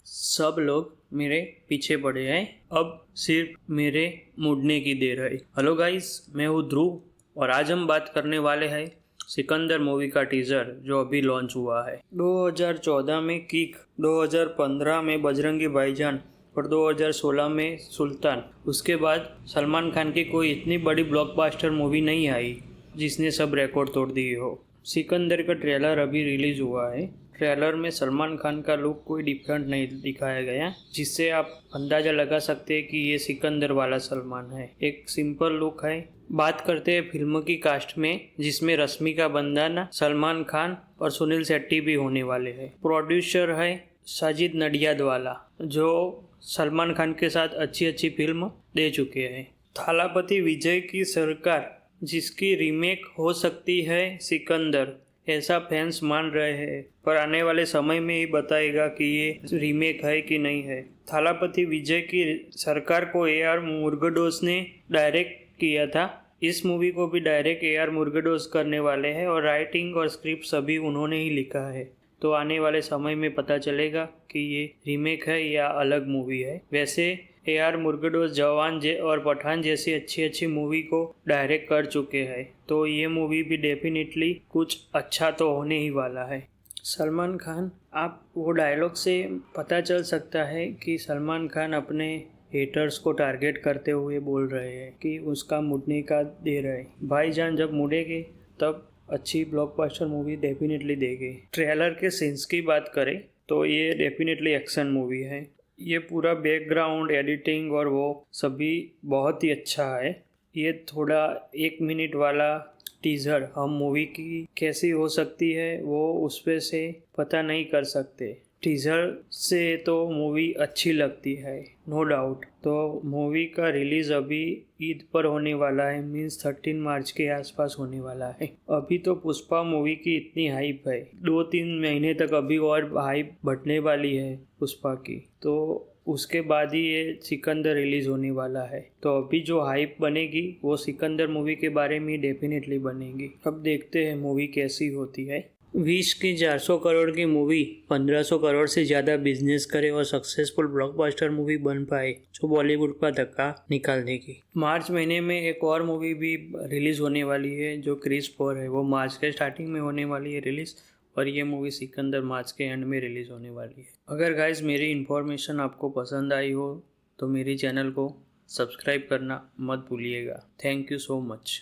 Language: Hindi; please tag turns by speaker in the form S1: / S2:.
S1: सब लोग मेरे पीछे पड़े हैं, अब सिर्फ मेरे मुड़ने की देर है। हेलो गाइस, मैं हूँ ध्रुव और आज हम बात करने वाले हैं सिकंदर मूवी का टीजर जो अभी लॉन्च हुआ है। 2014 में किक, 2015 में बजरंगी भाईजान और 2016 में सुल्तान। उसके बाद सलमान खान की कोई इतनी बड़ी ब्लॉकबस्टर मूवी नहीं आई जिसने सब रिकॉर्ड तोड़ दिए हो। सिकंदर का ट्रेलर अभी रिलीज हुआ है। ट्रेलर में सलमान खान का लुक कोई डिफरेंट नहीं दिखाया गया, जिससे आप अंदाज़ा लगा सकते हैं कि ये सिकंदर वाला सलमान है। एक सिंपल लुक है। बात करते हैं फिल्म की कास्ट में, जिसमें रश्मिका मंदाना, सलमान खान और सुनील शेट्टी भी होने वाले हैं। प्रोड्यूसर है साजिद नडियादवाला, जो सलमान खान के साथ अच्छी अच्छी फिल्म दे चुके हैं। थालापति विजय की सरकार, जिसकी रीमेक हो सकती है सिकंदर, ऐसा फैंस मान रहे हैं, पर आने वाले समय में ही बताएगा कि ये रीमेक है कि नहीं है। थालापति विजय की सरकार को AR मुरुगदोस ने डायरेक्ट किया था। इस मूवी को भी डायरेक्ट AR मुरुगदोस करने वाले हैं और राइटिंग और स्क्रिप्ट सभी उन्होंने ही लिखा है। तो आने वाले समय में पता चलेगा कि ये रीमेक है या अलग मूवी है। वैसे AR मुरुगदोस जवान और पठान जैसी अच्छी अच्छी मूवी को डायरेक्ट कर चुके हैं, तो ये मूवी भी डेफिनेटली कुछ अच्छा तो होने ही वाला है। सलमान खान, आप वो डायलॉग से पता चल सकता है कि सलमान खान अपने हेटर्स को टारगेट करते हुए बोल रहे हैं कि उसका मुड़ने का देर है। भाईजान जब मुड़ेंगे तब अच्छी ब्लॉकबस्टर मूवी डेफिनेटली देगी। ट्रेलर के सीन्स की बात करें तो ये डेफिनेटली एक्शन मूवी है। ये पूरा बैकग्राउंड एडिटिंग और वो सभी बहुत ही अच्छा है। ये थोड़ा 1 मिनट वाला टीज़र हम मूवी की कैसी हो सकती है वो उस पे से पता नहीं कर सकते। टीज़र से तो मूवी अच्छी लगती है, नो डाउट। तो मूवी का रिलीज़ अभी ईद पर होने वाला है, मीन्स 13 मार्च के आसपास होने वाला है। अभी तो पुष्पा मूवी की इतनी हाइप है, 2-3 महीने तक अभी और हाइप बढ़ने वाली है पुष्पा की। तो उसके बाद ही ये सिकंदर रिलीज होने वाला है। तो अभी जो हाइप बनेगी वो सिकंदर मूवी के बारे में डेफिनेटली बनेगी। अब देखते हैं मूवी कैसी होती है। 20 की 400 करोड़ की मूवी 1500 करोड़ से ज़्यादा बिजनेस करे और सक्सेसफुल ब्लॉकबस्टर मूवी बन पाए, जो बॉलीवुड का धक्का निकाल देगी। मार्च महीने में एक और मूवी भी रिलीज़ होने वाली है जो क्रिस 4 है, वो मार्च के स्टार्टिंग में होने वाली है रिलीज़, और ये मूवी सिकंदर मार्च के एंड में रिलीज़ होने वाली है। अगर गाइज मेरी इन्फॉर्मेशन आपको पसंद आई हो तो मेरी चैनल को सब्सक्राइब करना मत भूलिएगा। Thank you so much.